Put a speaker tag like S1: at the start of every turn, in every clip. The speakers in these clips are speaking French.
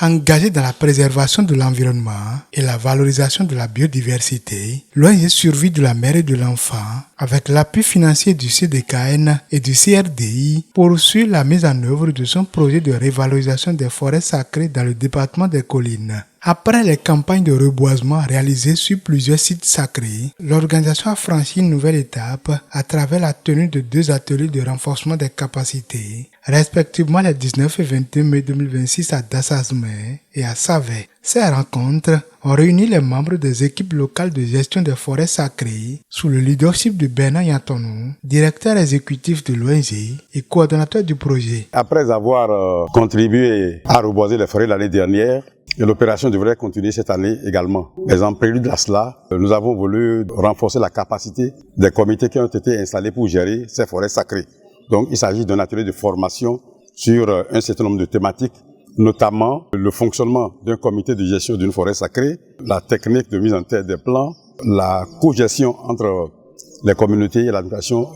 S1: Engagé dans la préservation de l'environnement et la valorisation de la biodiversité, l'ONG Survie de la mère et de l'enfant, avec l'appui financier du CDKN et du CRDI, poursuit la mise en œuvre de son projet de révalorisation des forêts sacrées dans le département des Collines. Après les campagnes de reboisement réalisées sur plusieurs sites sacrés, l'organisation a franchi une nouvelle étape à travers la tenue de 2 ateliers de renforcement des capacités, respectivement les 19 et 21 mai 2026 à Dassazmé et à Savé. Ces rencontres ont réuni les membres des équipes locales de gestion des forêts sacrées sous le leadership de Bernard Yantonou, directeur exécutif de l'ONG et coordonnateur du projet.
S2: Après avoir contribué à reboiser les forêts l'année dernière, et l'opération devrait continuer cette année également. Mais en prélude à cela, nous avons voulu renforcer la capacité des comités qui ont été installés pour gérer ces forêts sacrées. Donc il s'agit d'un atelier de formation sur un certain nombre de thématiques, notamment le fonctionnement d'un comité de gestion d'une forêt sacrée, la technique de mise en terre des plans, la co-gestion entre les communautés et l'administration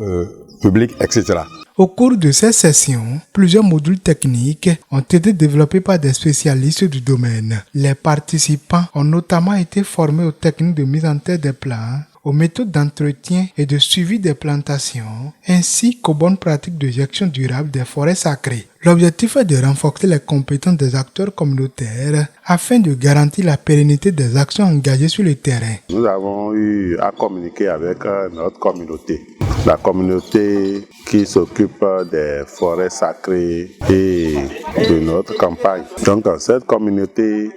S2: publique, etc.
S1: Au cours de ces sessions, plusieurs modules techniques ont été développés par des spécialistes du domaine. Les participants ont notamment été formés aux techniques de mise en terre des plants, aux méthodes d'entretien et de suivi des plantations, ainsi qu'aux bonnes pratiques de gestion durable des forêts sacrées. L'objectif est de renforcer les compétences des acteurs communautaires afin de garantir la pérennité des actions engagées sur le terrain.
S3: Nous avons eu à communiquer avec notre communauté. La communauté qui s'occupe des forêts sacrées et de notre campagne. Donc cette communauté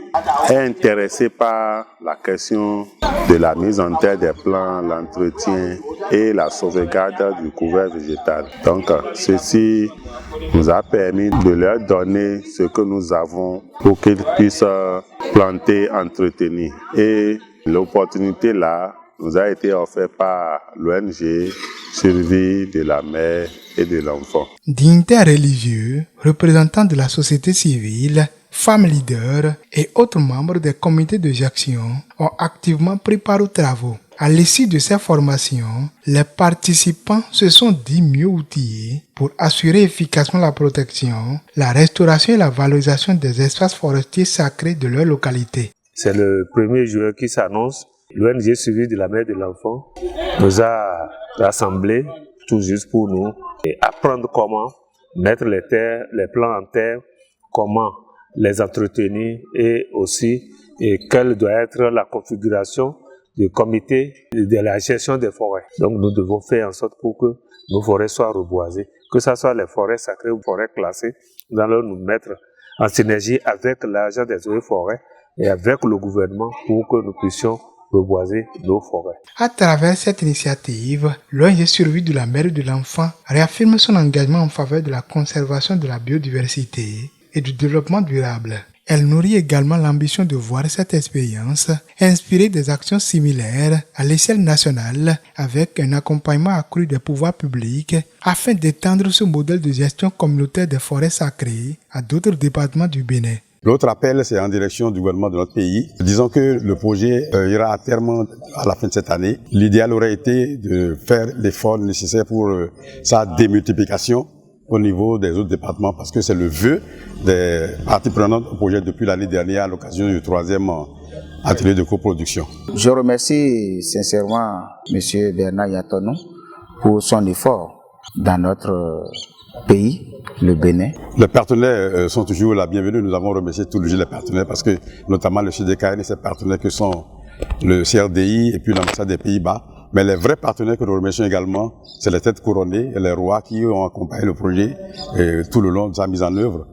S3: est intéressée par la question de la mise en terre des plants, l'entretien et la sauvegarde du couvert végétal. Donc ceci nous a permis de leur donner ce que nous avons pour qu'ils puissent planter, entretenir. Et l'opportunité là nous a été offerte par l'ONG Survie de la mère et de l'enfant.
S1: Dignitaires religieux, représentants de la société civile, femmes leaders et autres membres des comités de gestion ont activement pris part aux travaux. À l'issue de ces formations, les participants se sont dit mieux outillés pour assurer efficacement la protection, la restauration et la valorisation des espaces forestiers sacrés de leur localité.
S4: C'est le 1er juin qui s'annonce. L'ONG Suivi de la mère et de l'enfant nous a rassemblés tout juste pour nous et apprendre comment mettre les plants en terre, comment les entretenir et aussi quelle doit être la configuration du comité de la gestion des forêts. Donc nous devons faire en sorte pour que nos forêts soient reboisées, que ce soit les forêts sacrées ou forêts classées. Nous allons nous mettre en synergie avec l'agent des eaux et forêts et avec le gouvernement pour que nous puissions reboiser nos forêts.
S1: À travers cette initiative, l'ONG Survie de la mère et de l'enfant réaffirme son engagement en faveur de la conservation de la biodiversité et du développement durable. Elle nourrit également l'ambition de voir cette expérience inspirer des actions similaires à l'échelle nationale avec un accompagnement accru des pouvoirs publics afin d'étendre ce modèle de gestion communautaire des forêts sacrées à d'autres départements du Bénin.
S2: L'autre appel, c'est en direction du gouvernement de notre pays. Disons que le projet ira à terme à la fin de cette année. L'idéal aurait été de faire l'effort nécessaire pour sa démultiplication au niveau des autres départements, parce que c'est le vœu des parties prenantes au projet depuis l'année dernière à l'occasion du 3e atelier de coproduction.
S5: Je remercie sincèrement M. Bernard Yantonou pour son effort dans notre pays, le Bénin.
S2: Les partenaires sont toujours la bienvenue. Nous avons remercié tous les partenaires parce que notamment le CDKN et ses partenaires que sont le CRDI et puis l'ambassade des Pays-Bas. Mais les vrais partenaires que nous remercions également, c'est les têtes couronnées et les rois qui ont accompagné le projet tout le long de sa mise en œuvre.